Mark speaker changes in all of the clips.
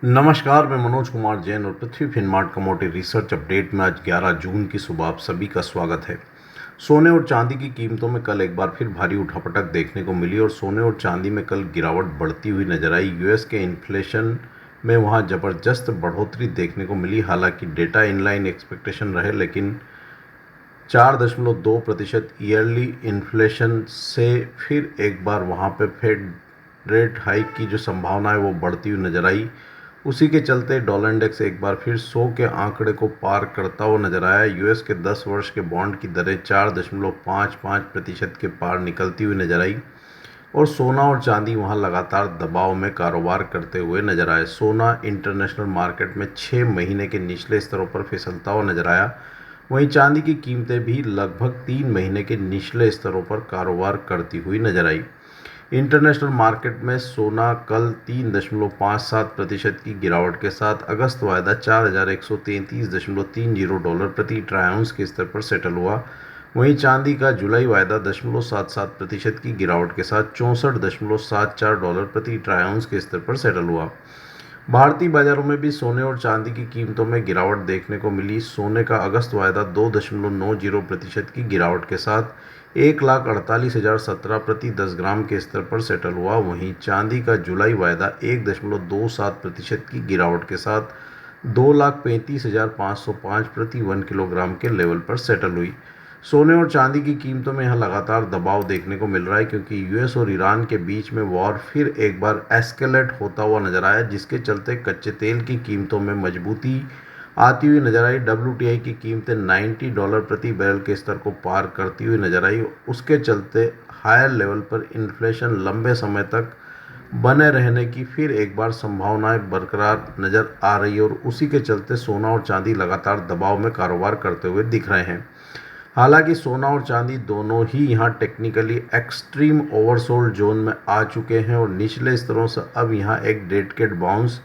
Speaker 1: नमस्कार, मैं मनोज कुमार जैन और पृथ्वी फिनमार्ट कमोडिटी रिसर्च अपडेट में आज 11 जून की सुबह आप सभी का स्वागत है। सोने और चांदी की कीमतों में कल एक बार फिर भारी उठापटक देखने को मिली और सोने और चांदी में कल गिरावट बढ़ती हुई नजर आई। यूएस के इन्फ्लेशन में वहां जबरदस्त बढ़ोतरी देखने को मिली। हालांकि डेटा इनलाइन एक्सपेक्टेशन रहे, लेकिन 4.2% ईयरली इन्फ्लेशन से फिर एक बार वहां पे फेड रेट हाइक की जो संभावना है वो बढ़ती हुई नजर आई। उसी के चलते डॉलर इंडेक्स एक बार फिर 100 के आंकड़े को पार करता हुआ नजर आया। यूएस के 10 वर्ष के बॉन्ड की दरें 4.55% के पार निकलती हुई नजर आई और सोना और चांदी वहां लगातार दबाव में कारोबार करते हुए नजर आए। सोना इंटरनेशनल मार्केट में 6 महीने के निचले स्तरों पर फिसलता हुआ नजर आया। वहीं चांदी की कीमतें भी लगभग 3 महीने के निचले स्तरों पर कारोबार करती हुई नजर आई। इंटरनेशनल मार्केट में सोना कल 3.57% की गिरावट के साथ अगस्त वायदा 4133.30 प्रति ट्राई आउंस के स्तर पर सेटल हुआ। वहीं चांदी का जुलाई वायदा 0.77% की गिरावट के साथ $64.74 प्रति ट्राई आउंस के स्तर पर सेटल हुआ। भारतीय बाजारों में भी सोने और चांदी की कीमतों में गिरावट देखने को मिली। सोने का अगस्त वायदा 2.90% की गिरावट के साथ 1,48,017 प्रति 10 ग्राम के स्तर पर सेटल हुआ। वहीं चांदी का जुलाई वायदा 1.27% की गिरावट के साथ 2,35,505 प्रति 1 किलोग्राम के लेवल पर सेटल हुई। सोने और चांदी की कीमतों में यहाँ लगातार दबाव देखने को मिल रहा है, क्योंकि यूएस और ईरान के बीच में वॉर फिर एक बार एस्केलेट होता हुआ नजर आया, जिसके चलते कच्चे तेल की कीमतों में मजबूती आती हुई नजर आई। डब्ल्यूटीआई की कीमतें $90 प्रति बैरल के स्तर को पार करती हुई नजर आई। उसके चलते हायर लेवल पर इन्फ्लेशन लंबे समय तक बने रहने की फिर एक बार संभावनाएं बरकरार नजर आ रही है और उसी के चलते सोना और चांदी लगातार दबाव में कारोबार करते हुए दिख रहे हैं। हालांकि सोना और चांदी दोनों ही यहां टेक्निकली एक्सट्रीम ओवरसोल्ड जोन में आ चुके हैं और निचले स्तरों से अब यहां एक डेडकेट बाउंस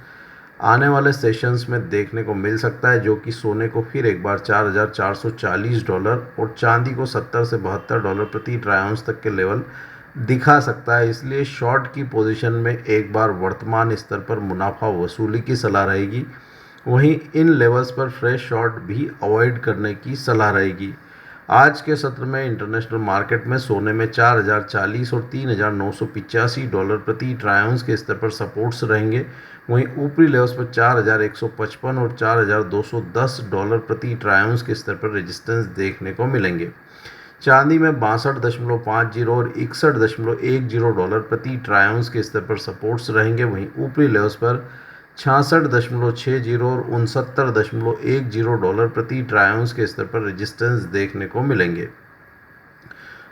Speaker 1: आने वाले सेशंस में देखने को मिल सकता है, जो कि सोने को फिर एक बार $4,440 और चांदी को $70 से $72 प्रति ट्राई आउंस तक के लेवल दिखा सकता है। इसलिए शॉर्ट की पोजीशन में एक बार वर्तमान स्तर पर मुनाफा वसूली की सलाह रहेगी। वहीं इन लेवल्स पर फ्रेश शॉर्ट भी अवॉइड करने की सलाह रहेगी। आज के सत्र में इंटरनेशनल मार्केट में सोने में 4,040 और $3,985 प्रति ट्राई आउंस के स्तर पर सपोर्ट्स रहेंगे। वहीं ऊपरी लेवल्स पर 4,155 और $4,210 प्रति ट्राई आउंस के स्तर पर रेजिस्टेंस देखने को मिलेंगे। चांदी में 62.50 और $61.10 प्रति ट्राई आउंस के स्तर पर सपोर्ट्स रहेंगे। वहीं ऊपरी लेवल्स पर 66.60 और $69.10 प्रति ट्राई आउंस के स्तर पर रेजिस्टेंस देखने को मिलेंगे।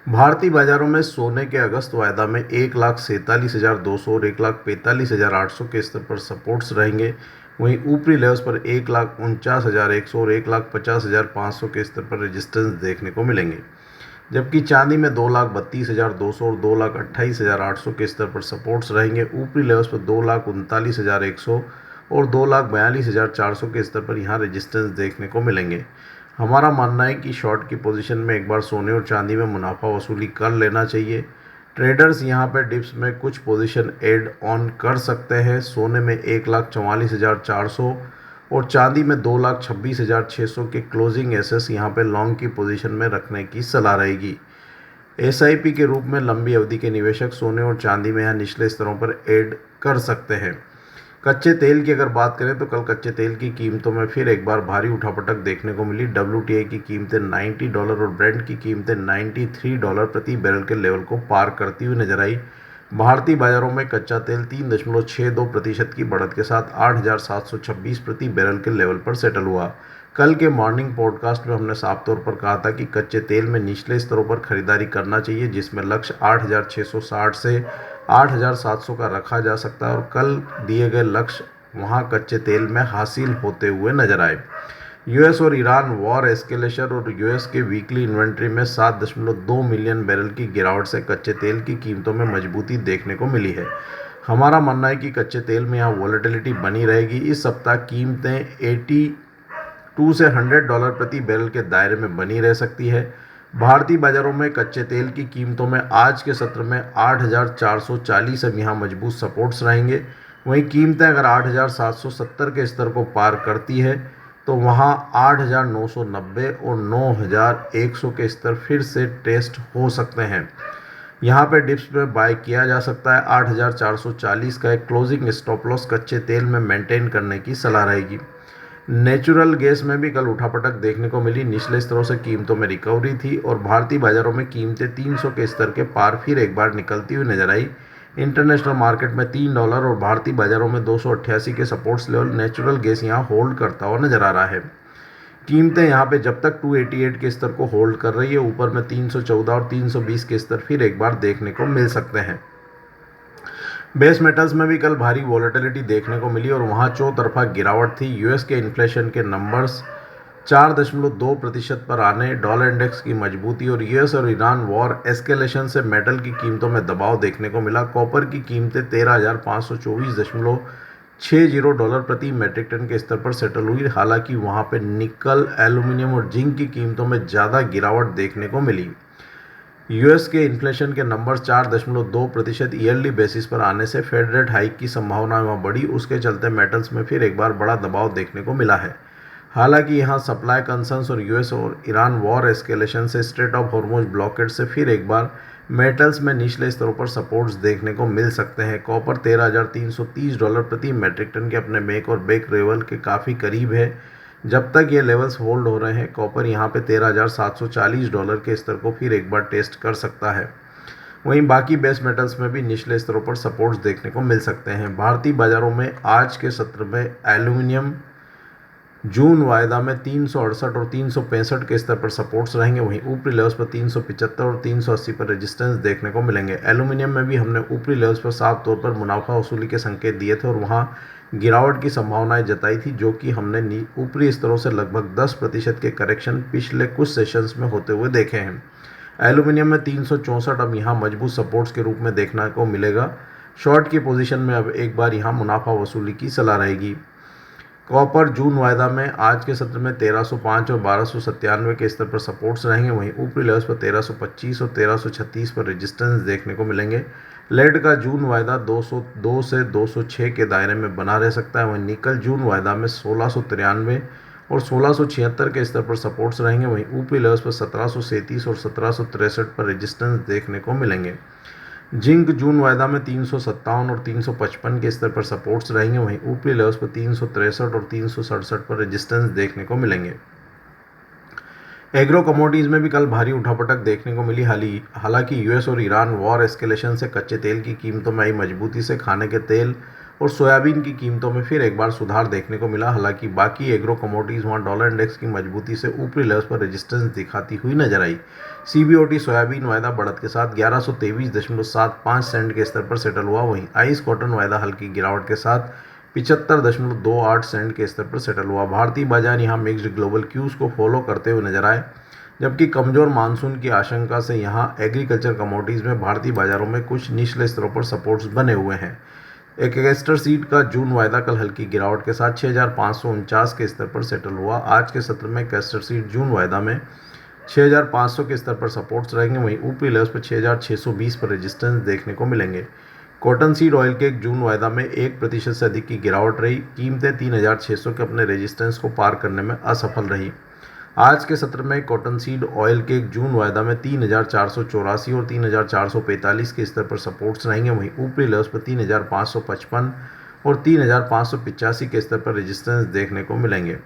Speaker 1: भारतीय बाजारों में सोने के अगस्त वायदा में 1,47,200 और 1,45,800 के स्तर पर सपोर्ट्स रहेंगे। वहीं ऊपरी लेवल्स पर 1,49,100 और 1,50,500 के स्तर पर रेजिस्टेंस देखने को मिलेंगे। जबकि चांदी में 2,32,200 और 2,28,800 के स्तर पर सपोर्ट्स रहेंगे। ऊपरी लेवल्स पर 2,39,100 और 2,42,400 के स्तर पर यहाँ रेजिस्टेंस देखने को मिलेंगे। हमारा मानना है कि शॉर्ट की पोजीशन में एक बार सोने और चांदी में मुनाफा वसूली कर लेना चाहिए। ट्रेडर्स यहाँ पर डिप्स में कुछ पोजीशन ऐड ऑन कर सकते हैं। सोने में 1,44,400 और चांदी में 2,26,600 के क्लोजिंग एसेस यहाँ पे लॉन्ग की पोजीशन में रखने की सलाह रहेगी। एसआईपी के रूप में लंबी अवधि के निवेशक सोने और चांदी में यहाँ निचले स्तरों पर ऐड कर सकते हैं। कच्चे तेल की अगर बात करें तो कल कच्चे तेल की कीमतों में फिर एक बार भारी उठापटक देखने को मिली। डब्ल्यूटीआई की कीमतें $90 और ब्रेंट की कीमतें $93 प्रति बैरल के लेवल को पार करती हुई नजर आई। भारतीय बाजारों में कच्चा तेल 3.62% की बढ़त के साथ 8,726 प्रति बैरल के लेवल पर सेटल हुआ। कल के मॉर्निंग पॉडकास्ट में हमने साफ तौर पर कहा था कि कच्चे तेल में निचले स्तरों पर खरीदारी करना चाहिए, जिसमें लक्ष्य 8,660 से 8,700 का रखा जा सकता है और कल दिए गए लक्ष्य वहां कच्चे तेल में हासिल होते हुए नजर आए। यूएस और ईरान वॉर एस्केलेशन और यूएस के वीकली इन्वेंट्री में 7.2 मिलियन बैरल की गिरावट से कच्चे तेल की कीमतों में मजबूती देखने को मिली है। हमारा मानना है कि कच्चे तेल में यहाँ वॉलेटिलिटी बनी रहेगी। इस सप्ताह कीमतें 82 से $100 प्रति बैरल के दायरे में बनी रह सकती है। भारतीय बाजारों में कच्चे तेल की कीमतों में आज के सत्र में 8,440 अब यहाँ मजबूत सपोर्ट्स रहेंगे। वहीं कीमतें अगर 8,770 के स्तर को पार करती है तो वहां 8,990 और 9,100 के स्तर फिर से टेस्ट हो सकते हैं। यहाँ पे डिप्स में बाय किया जा सकता है। 8,440 का एक क्लोजिंग स्टॉप लॉस कच्चे तेल में मेंटेन करने की सलाह रहेगी। नेचुरल गैस में भी कल उठापटक देखने को मिली। निचले स्तरों से कीमतों में रिकवरी थी और भारतीय बाजारों में कीमतें 300 के स्तर के पार फिर एक बार निकलती हुई नजर आई। इंटरनेशनल मार्केट में $3 और भारतीय बाजारों में 288 के सपोर्ट्स लेवल नेचुरल गैस यहाँ होल्ड करता हुआ नजर आ रहा है। कीमतें यहाँ पे जब तक 288 के स्तर को होल्ड कर रही है, ऊपर में 314 और 320 के स्तर फिर एक बार देखने को मिल सकते हैं। बेस मेटल्स में भी कल भारी वॉलेटिलिटी देखने को मिली और वहां चौतरफा गिरावट थी। यूएस के इन्फ्लेशन के नंबर्स 4.2% पर आने, डॉलर इंडेक्स की मजबूती और यूएस और ईरान वॉर एस्केलेशन से मेटल की कीमतों में दबाव देखने को मिला। कॉपर की कीमतें 13,524.60 डॉलर प्रति मैट्रिक टन के स्तर पर सेटल हुई। हालांकि वहां पे निकल, एल्यूमिनियम और जिंक की कीमतों में ज़्यादा गिरावट देखने को मिली। यूएस के इन्फ्लेशन के नंबर 4.2% ईयरली बेसिस पर आने से फेड रेट हाइक की संभावना वहाँ बढ़ी। उसके चलते मेटल्स में फिर एक बार बड़ा दबाव देखने को मिला है। हालांकि यहाँ सप्लाई कंसर्न्स और यूएस और ईरान वॉर एस्केलेशन से स्ट्रेट ऑफ हॉर्मुज ब्लॉकेड से फिर एक बार मेटल्स में निचले स्तरों पर सपोर्ट्स देखने को मिल सकते हैं। कॉपर $13,330 प्रति मैट्रिक टन के अपने मेक और ब्रेक लेवल के काफ़ी करीब है। जब तक ये लेवल्स होल्ड हो रहे हैं, कॉपर यहाँ पे $13,740 के स्तर को फिर एक बार टेस्ट कर सकता है। वहीं बाकी बेस मेटल्स में भी निचले स्तरों पर सपोर्ट्स देखने को मिल सकते हैं। भारतीय बाजारों में आज के सत्र में एल्यूमिनियम जून वायदा में 368 और 365 के स्तर पर सपोर्ट्स रहेंगे। वहीं ऊपरी लेवल्स पर 375 और 380 पर रेजिस्टेंस देखने को मिलेंगे। एल्यूमिनियम में भी हमने ऊपरी लेवल्स पर साफ तौर पर मुनाफा वसूली के संकेत दिए थे और वहां गिरावट की संभावनाएं जताई थी, जो कि हमने ऊपरी स्तरों से लगभग 10% के करेक्शन पिछले कुछ सेशंस में होते हुए देखे हैं। एल्यूमिनियम में 364 अब यहाँ मजबूत सपोर्ट्स के रूप में देखने को मिलेगा। शॉर्ट की पोजीशन में अब एक बार यहाँ मुनाफा वसूली की सलाह रहेगी। कॉपर जून वायदा में आज के सत्र में 1305 और 1297 के स्तर पर सपोर्ट्स रहेंगे। वहीं ऊपरी लेवल्स पर 1325 और 1336 पर रेजिस्टेंस देखने को मिलेंगे। लेड का जून वायदा 202 से 206 के दायरे में बना रह सकता है। वहीं निकल जून वायदा में 1693 और 1676 के स्तर पर सपोर्ट्स रहेंगे। वहीं ऊपरी लेवल्स पर 1737 और 1763 पर रेजिस्टेंस देखने को मिलेंगे। जिंक जून वायदा में 357 और 355 के स्तर पर सपोर्ट्स रहेंगे। वहीं ऊपरी लेवल्स पर 363 और 367 पर रेजिस्टेंस देखने को मिलेंगे। एग्रो कमोडिटीज़ में भी कल भारी उठापटक देखने को मिली। हालांकि यूएस और ईरान वॉर एस्केलेशन से कच्चे तेल की कीमतों में आई मजबूती से खाने के तेल और सोयाबीन की कीमतों में फिर एक बार सुधार देखने को मिला। हालांकि बाकी एग्रो कमोडिटीज़ वहाँ डॉलर इंडेक्स की मजबूती से ऊपरी लेवल्स पर रेजिस्टेंस दिखाती हुई नजर आई। सीबीओटी सोयाबीन वायदा बढ़त के साथ 1123.75 सेंट के स्तर पर सेटल हुआ। वहीं आइस कॉटन वायदा हल्की गिरावट के साथ 75.28 सेंट के स्तर पर सेटल हुआ। भारतीय बाजार यहाँ मिक्स्ड ग्लोबल क्यूज को फॉलो करते हुए नजर आए, जबकि कमजोर मानसून की आशंका से यहाँ एग्रीकल्चर कमोडिटीज़ में भारतीय बाजारों में कुछ निचले स्तरों पर सपोर्ट्स बने हुए हैं। एक कैस्टर सीड का जून वायदा कल हल्की गिरावट के साथ 6,549 के स्तर पर सेटल हुआ। आज के सत्र में कैस्टर सीड जून वायदा में 6,500 के स्तर पर सपोर्ट्स रहेंगे। वहीं ऊपरी लेवल्स पर 6,620 पर रेजिस्टेंस देखने को मिलेंगे। कॉटन सीड ऑयल के जून वायदा में 1% से अधिक की गिरावट रही। कीमतें 3,600 के अपने रेजिस्टेंस को पार करने में असफल रही। आज के सत्र में कॉटन सीड ऑयल के जून वायदा में 3,484 और 3,445 के स्तर पर सपोर्ट्स रहेंगे। वहीं ऊपरी लेवल्स पर 3,555 और 3,585 के स्तर पर रेजिस्टेंस देखने को मिलेंगे।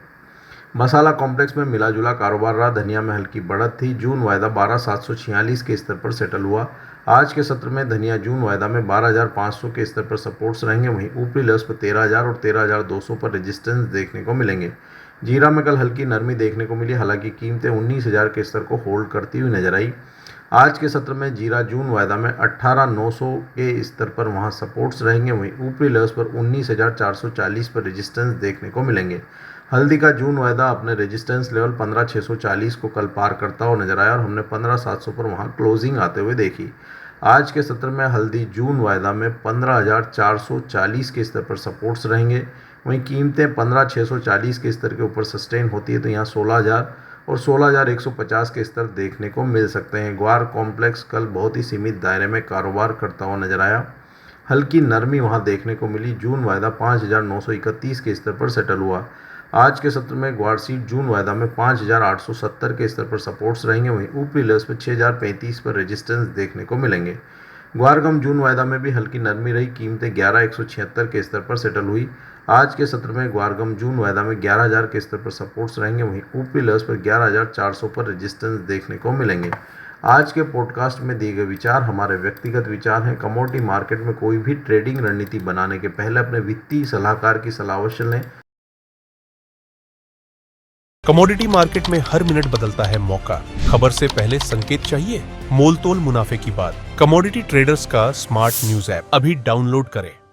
Speaker 1: मसाला कॉम्प्लेक्स में मिला जुला कारोबार रहा। धनिया में हल्की बढ़त थी। जून वायदा 12,746 के स्तर पर सेटल हुआ। आज के सत्र में धनिया जून वायदा में 12,500 के स्तर पर सपोर्ट्स रहेंगे। वहीं ऊपरी लेवल्स पर 13,000 और 13,200 पर रेजिस्टेंस देखने को मिलेंगे। जीरा में कल हल्की नरमी देखने को मिली। हालांकि कीमतें 19,000 के स्तर को होल्ड करती हुई नजर आई। आज के सत्र में जीरा जून वायदा में 18,900 के स्तर पर वहां सपोर्ट्स रहेंगे। वहीं ऊपरी लेवल्स पर 19,440 पर रेजिस्टेंस देखने को मिलेंगे। हल्दी का जून वायदा अपने रेजिस्टेंस लेवल 15,640 को कल पार करता हुआ नजर आया और हमने 15,700 पर वहां क्लोजिंग आते हुए देखी। आज के सत्र में हल्दी जून वायदा में 15,440 के स्तर पर सपोर्ट्स रहेंगे। वहीं कीमतें 15,640 के स्तर के ऊपर सस्टेन होती है तो यहाँ 16,000 और 16,150 के स्तर देखने को मिल सकते हैं। ग्वार कॉम्प्लेक्स कल बहुत ही सीमित दायरे में कारोबार करता हुआ नजर आया। हल्की नरमी वहां देखने को मिली। जून वायदा 5,931 के स्तर पर सेटल हुआ। आज के सत्र में ग्वार सीट जून वायदा में 5,870 के स्तर पर सपोर्ट्स रहेंगे, वहीं ऊपरी लेवल्स पर 6,035 पर रेजिस्टेंस देखने को मिलेंगे। ग्वारगम जून वायदा में भी हल्की नरमी रही। कीमतें 11,176 के स्तर पर सेटल हुई। आज के सत्र में ग्वारगम जून वायदा में 11,000 के स्तर पर सपोर्ट्स रहेंगे, वहीं ऊपरी लेवल्स पर 11,400 पर रेजिस्टेंस देखने को मिलेंगे। आज के पॉडकास्ट में दिए गए विचार हमारे व्यक्तिगत विचार हैं। कमोडिटी मार्केट में कोई भी ट्रेडिंग रणनीति बनाने के पहले अपने वित्तीय सलाहकार की सलाह अवश्य लें।
Speaker 2: कमोडिटी मार्केट में हर मिनट बदलता है मौका। खबर से पहले संकेत चाहिए? मोल तोल मुनाफे की बात। कमोडिटी ट्रेडर्स का स्मार्ट न्यूज ऐप अभी डाउनलोड करें।